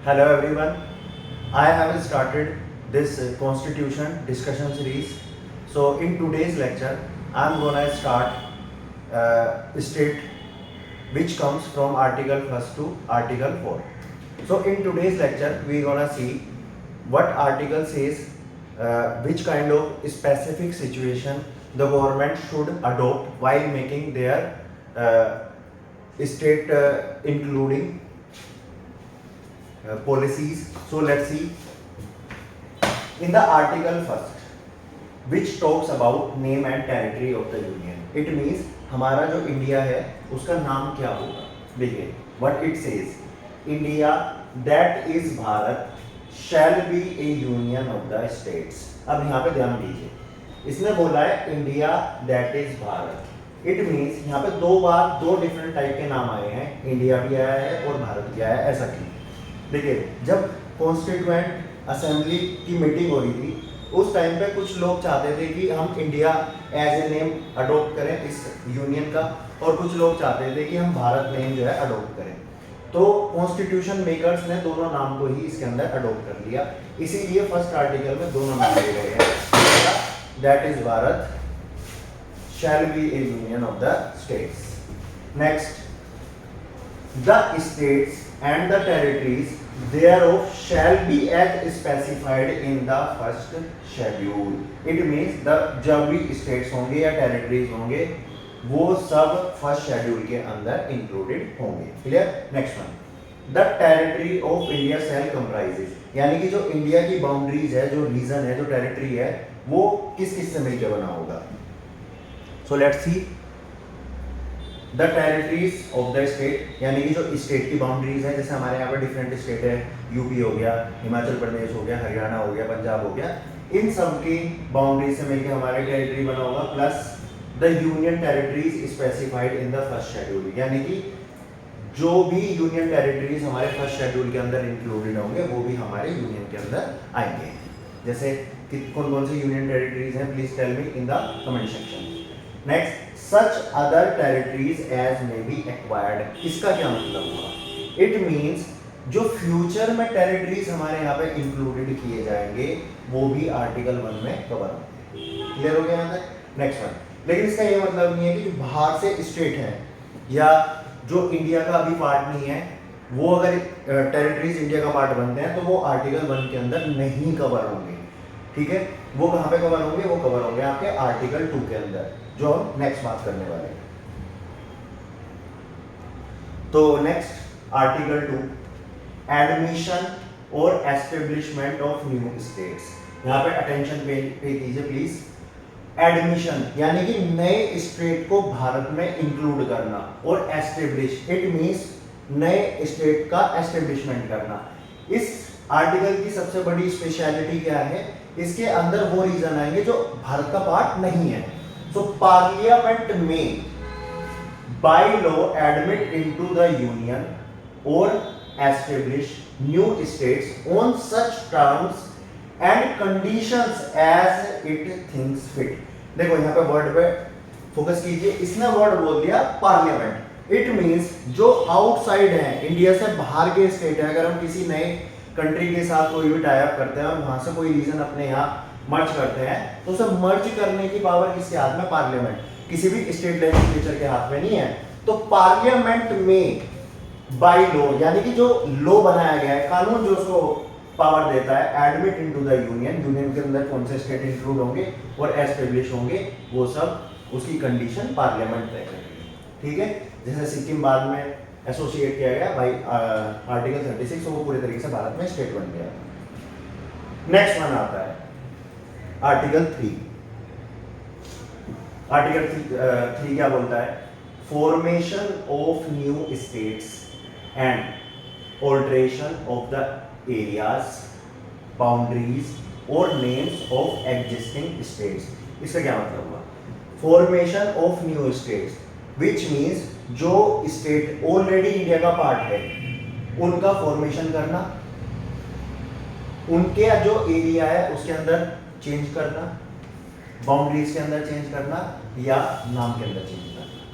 Hello everyone. I have started this constitution discussion series. So in today's lecture, I'm gonna start state which comes from Article 1st to Article 4. So in today's lecture, we're gonna see what article says which kind of specific situation the government should adopt while making their state including policies. So let's see in the article first which talks about name and territory of the union. It means हमारा जो India है उसका नाम क्या होगा. देखिए what it says, India that is Bharat shall be a union of the states. अब यहाँ पे ध्यान दीजिए, इसने बोला है India that is Bharat. It means यहाँ पे दो बार दो डिफरेंट टाइप के नाम आए हैं, इंडिया भी आया है और भारत भी आया है. ऐसा क्यों? देखिए जब कॉन्स्टिट्यूएंट असेंबली की मीटिंग हो रही थी उस टाइम पे कुछ लोग चाहते थे कि हम India as a name adopt करें इस यूनियन का, और कुछ लोग चाहते थे कि हम भारत नेम जो है अडोप्ट करें. तो कॉन्स्टिट्यूशन मेकर्स ने दोनों नाम को ही इसके अंदर अडोप्ट कर लिया. इसीलिए फर्स्ट आर्टिकल में दोनों नाम दिए गए हैं, that is Bharat shall be a union of the states. Next, the states and the territories thereof shall be as specified in the first schedule. It means the जब भी states होंगे या territories होंगे वो सब फर्स्ट शेड्यूल के अंदर included होंगे. Clear? Next one, the territory of India shall comprises, यानी कि जो इंडिया की बाउंड्रीज है, जो रीजन है, जो टेरिटरी है, वो किस किस से मिलकर बना होगा. So let's see the territories of the state, यानी कि जो स्टेट की बाउंड्रीज है, जैसे हमारे यहाँ पे डिफरेंट स्टेट है, यूपी हो गया, हिमाचल प्रदेश हो गया, हरियाणा हो गया, पंजाब हो गया, इन सब की बाउंड्री से मिलकर हमारे टेरिटरी बना होगा, plus the union territories specified in the first schedule, यानी कि जो भी यूनियन टेरिटरीज हमारे फर्स्ट शेड्यूल के अंदर इंक्लूडेड होंगे वो भी हमारे यूनियन के अंदर आएंगे. जैसे कौन कौन से यूनियन टेरिटरीज हैं, please tell me in the comment section. Next, such other territories as may be acquired. इसका क्या मतलब हुआ? इट मीन्स जो फ्यूचर में टेरिटरीज हमारे यहाँ पे इंक्लूडेड किए जाएंगे वो भी आर्टिकल 1 में कवर होंगे. क्लियर हो गया यहाँ तक? नेक्स्ट वन, लेकिन इसका ये मतलब नहीं है कि जो बाहर से स्टेट है या जो इंडिया का अभी पार्ट नहीं है वो अगर टेरिटरीज इंडिया का पार्ट बनते हैं तो वो आर्टिकल 1 के अंदर नहीं कवर होंगे. ठीक है, वो कहाँ पे कवर होंगे? वो कवर होंगे आपके आर्टिकल 2 के अंदर, जो हम नेक्स्ट बात करने वाले हैं. तो नेक्स्ट आर्टिकल 2, एडमिशन और एस्टेब्लिशमेंट ऑफ न्यू स्टेट्स. यहाँ पे अटेंशन पे कीजिए प्लीज. एडमिशन यानी कि नए स्टेट को भारत में इंक्लूड करना, और एस्टेब्लिश इट मींस नए स्टेट का एस्टेब्लिशमेंट करना. इस आर्टिकल की सबसे बड़ी स्पेशलिटी क्या है? इसके अंदर वो रीजन आएंगे जो भारत का पार्ट नहीं है. सो पार्लियामेंट में by law admit into the union और establish new states on such terms and conditions as it thinks fit. देखो यहाँ पे वर्ड पे फोकस कीजिए. इसने वर्ड बोल दिया पार्लियामेंट. इट मींस जो आउटसाइड है, इंडिया से बाहर के स्टेट है, अगर हम किसी नए कंट्री के साथ कोई भी टाई अप करते हैं और वहां से कोई रीजन अपने यहाँ मर्ज करते हैं तो उसे मर्ज करने की पावर किसके हाथ में? पार्लियामेंट. किसी भी स्टेट लेजिस्लेचर के हाथ में नहीं है. तो पार्लियामेंट में बाय लॉ यानी कि जो लॉ बनाया गया है, कानून जो उसको पावर देता है, admit into the union, union के अंदर कौन से स्टेट इंक्लूड होंगे और एस्टेब्लिश होंगे, वो सब उसकी कंडीशन पार्लियामेंट तय करेगी. ठीक है, जैसे सिक्किम बाद में एसोसिएट किया गया बाई आर्टिकल 36, तो वो पूरे तरीके से भारत में स्टेट बन गया. नेक्स्ट वन आता है आर्टिकल 3. आर्टिकल 3 क्या बोलता है? Formation of new states and alteration of the areas, boundaries और नेम्स ऑफ एग्जिस्टिंग स्टेट्स. इसका क्या मतलब हुआ? Formation of new states which means जो स्टेट ऑलरेडी इंडिया का पार्ट है उनका फॉर्मेशन करना, उनके जो एरिया है उसके अंदर चेंज करना, बाउंड्रीज के अंदर चेंज करना या नाम के अंदर चेंज करना.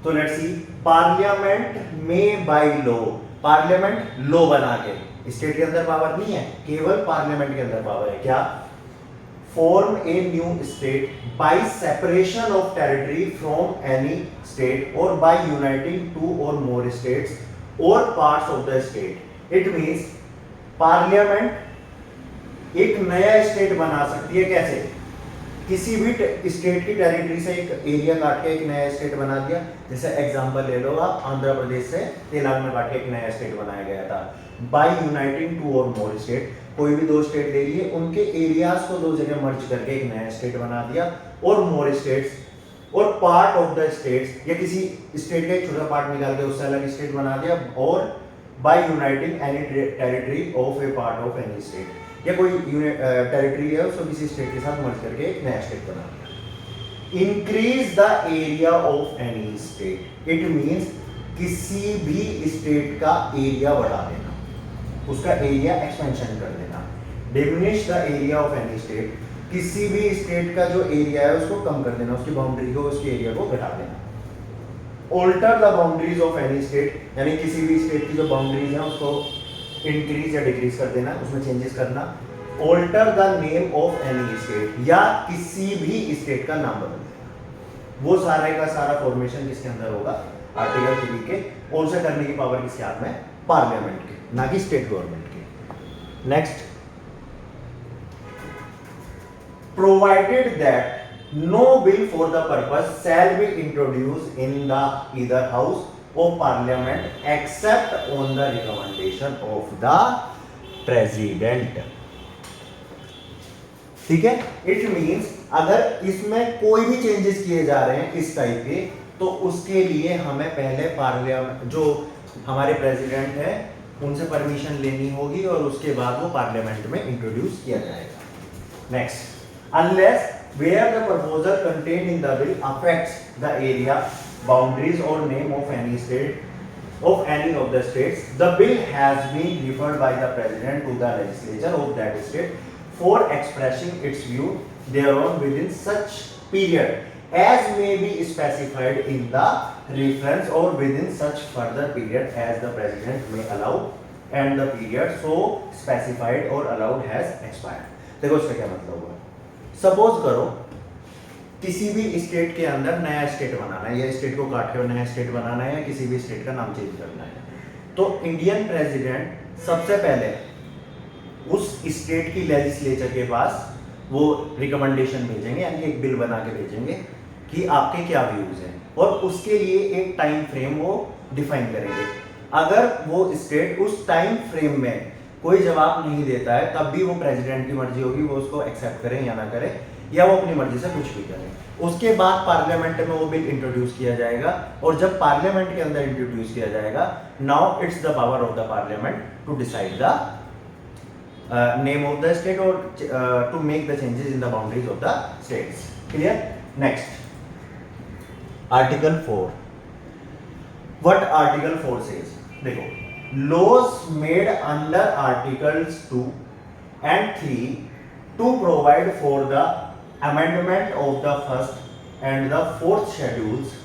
तो लेट्स सी, पार्लियामेंट में बाय लॉ पार्लियामेंट लॉ बना के, स्टेट के अंदर पावर नहीं है, केवल पार्लियामेंट के अंदर पावर है, क्या? Form a new state by separation of territory from any state और बाय यूनाइटिंग टू और मोर स्टेट्स और parts of the state. It means parliament एक नया स्टेट बना सकती है, कैसे? किसी भी स्टेट की टेरिटरी से एक एरिया काट के एक नया स्टेट बना दिया, जैसे एग्जांपल ले लो आप, आंध्र प्रदेश से तेलंगाना काट के एक नया स्टेट बनाया गया था। बाय यूनाइटिंग टू और मोर स्टेट, कोई भी दो स्टेट ले लिए, उनके एरियाज को दो जगह मर्ज करके एक नया स्टेट बना दिया, और मोर स्टेट्स और पार्ट ऑफ द स्टेट्स, या किसी स्टेट का एक छोटा पार्ट निकाल के उससे अलग स्टेट बना दिया, और by uniting any territory of a part of any state, या कोई टेरिटरी है उसको किसी स्टेट के साथ मर्ज करके एक नया स्टेट बना दिया। Increase the area of any state, it means किसी भी स्टेट का एरिया बढ़ा देना, उसका एरिया एक्सपेंशन कर देना। Diminish the area of any state, किसी भी स्टेट का जो एरिया है उसको कम कर देना, उसकी बाउंड्री को, उसके एरिया को घटा देना। Alter the boundaries of any state, यानी किसी भी स्टेट की जो बाउंड्रीज है उसको इंक्रीज या डिक्रीज कर देना, उसमें चेंजेस करना। Alter the name of any state, या किसी भी स्टेट का नाम बदल देना। वो सारे का सारा फॉर्मेशन किसके अंदर होगा? आर्टिकल 3 के। और से करने की पावर किसके हाथ में? पार्लियामेंट के, ना कि स्टेट गवर्नमेंट के। Next, provided that no bill for the purpose shall be introduce in the either house of parliament except on the recommendation of the president. ठीक है, इट मींस अगर इसमें कोई भी चेंजेस किए जा रहे हैं इस टाइप के, तो उसके लिए हमें पहले पार्लियामेंट, जो हमारे प्रेसिडेंट है, उनसे परमिशन लेनी होगी, और उसके बाद वो पार्लियामेंट में इंट्रोड्यूस किया जाएगा। Next, unless where the proposal contained in the bill affects the area, boundaries or name of any state, of any of the states, the bill has been referred by the president to the legislature of that state for expressing its view thereon within such period as may be specified in the reference or within such further period as the president may allow and the period so specified or allowed has expired। देखो इसका क्या मतलब हुआ? Suppose करो किसी भी state के अंदर नया स्टेट बनाना है, या स्टेट को काट के नया स्टेट बनाना है, या किसी भी स्टेट का नाम चेंज करना है, तो इंडियन प्रेसिडेंट सबसे पहले उस स्टेट की लेजिस्लेचर के पास वो रिकमेंडेशन भेजेंगे, यानी एक बिल बना के भेजेंगे कि आपके क्या व्यूज हैं, और उसके लिए एक टाइम फ्रेम वो डिफाइन करेंगे। अगर वो स्टेट उस टाइम फ्रेम में कोई जवाब नहीं देता है, तब भी वो प्रेसिडेंट की मर्जी होगी, वो उसको एक्सेप्ट करें या ना करें, या वो अपनी मर्जी से कुछ भी करें। उसके बाद पार्लियामेंट में वो बिल इंट्रोड्यूस किया जाएगा, और जब पार्लियामेंट के अंदर इंट्रोड्यूस किया जाएगा, now it's the power of the parliament to decide the name of the state और to make the changes in the boundaries of the states. Clear? Next, article 4। What article 4 says? देखो, laws made under articles 2 and 3 to provide for the amendment of the first and the fourth schedules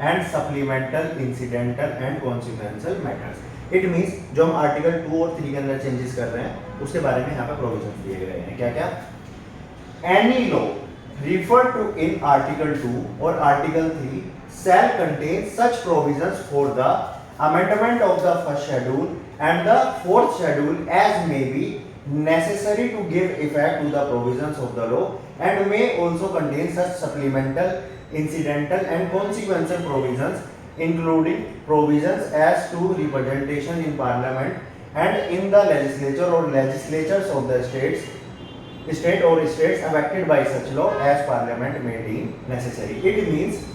and supplemental incidental and consequential matters। it means जो हम article 2 और 3 के अंदर changes कर रहे हैं उसके बारे में यहाँ पे प्रोविजन दिए गए हैं। क्या क्या? any law referred to in article 2 or article 3 shall contain such provisions for the amendment of the first schedule and the fourth schedule as may be necessary to give effect to the provisions of the law, and may also contain such supplemental, incidental and consequential provisions, including provisions as to representation in parliament and in the legislature or legislatures of the state or states affected by such law as parliament may deem necessary। it means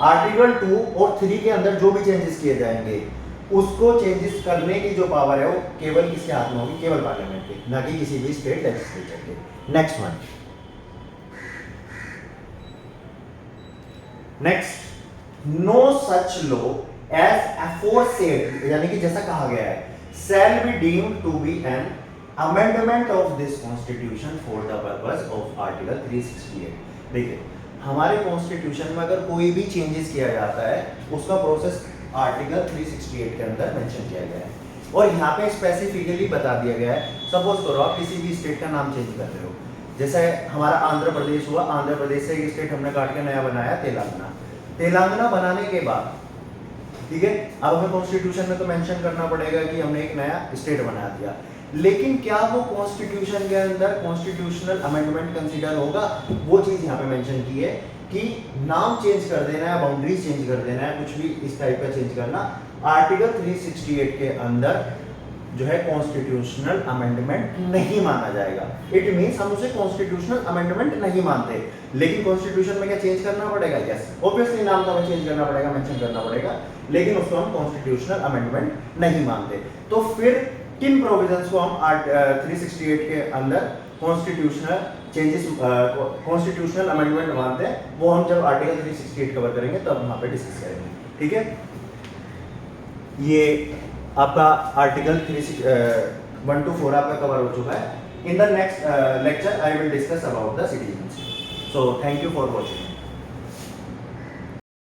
article 2 और 3 के अंदर जो भी changes किए जाएंगे, उसको changes करने की जो पावर है वो केवल किसके हाथ में होगी? केवल पार्लियामेंट की, ना कि किसी भी स्टेट लेजिस्लेचर के। Next one, next, no such law as aforesaid, यानी कि जैसा कहा गया है, shall be deemed to be an amendment of this constitution for the purpose of article 368। देखिए, हमारे कॉन्स्टिट्यूशन में अगर कोई भी चेंजेस किया जाता है, उसका प्रोसेस आर्टिकल 368 के अंदर मेंशन किया गया है। और यहाँ पे स्पेसिफिकली बता दिया गया है, सपोज करो आप किसी भी स्टेट का नाम चेंज कर रहे हो, जैसे हमारा आंध्र प्रदेश हुआ, आंध्र प्रदेश से एक स्टेट हमने काट के नया बनाया तेलंगाना। तेलंगाना बनाने के बाद ठीक है, अब हमें कॉन्स्टिट्यूशन में तो मेंशन करना पड़ेगा कि हमने एक नया स्टेट बना दिया, लेकिन क्या वो कॉन्स्टिट्यूशन के अंदर कॉन्स्टिट्यूशनल अमेंडमेंट कंसीडर होगा, वो चीज यहाँ पे मेंशन की है कि नाम चेंज कर देना है, बाउंड्रीज चेंज कर देना है, कुछ भी इस टाइप का चेंज करना, आर्टिकल 368 के अंदर जो है कॉन्स्टिट्यूशनल अमेंडमेंट नहीं माना जाएगा। इट मींस हम उसे कॉन्स्टिट्यूशनल अमेंडमेंट नहीं मानते, लेकिन कॉन्स्टिट्यूशन में क्या चेंज करना पड़ेगा, यस ऑब्वियसली नाम तो हमें चेंज करना पड़ेगा, मेंशन करना पड़ेगा, लेकिन उसको हम कॉन्स्टिट्यूशनल अमेंडमेंट नहीं मानते। तो फिर किन प्रोविजंस को हम 368 के अंदर कॉन्स्टिट्यूशनल चेंजेस कॉन्स्टिट्यूशनल अमेंडमेंट मानते हैं, वो हम जब आर्टिकल 368 कवर करेंगे तब वहां पे डिस्कस करेंगे। ठीक है, ये आपका आर्टिकल 1 to 4 आपका कवर हो चुका है। In the next lecture I will discuss about the citizenship. So thank you for watching.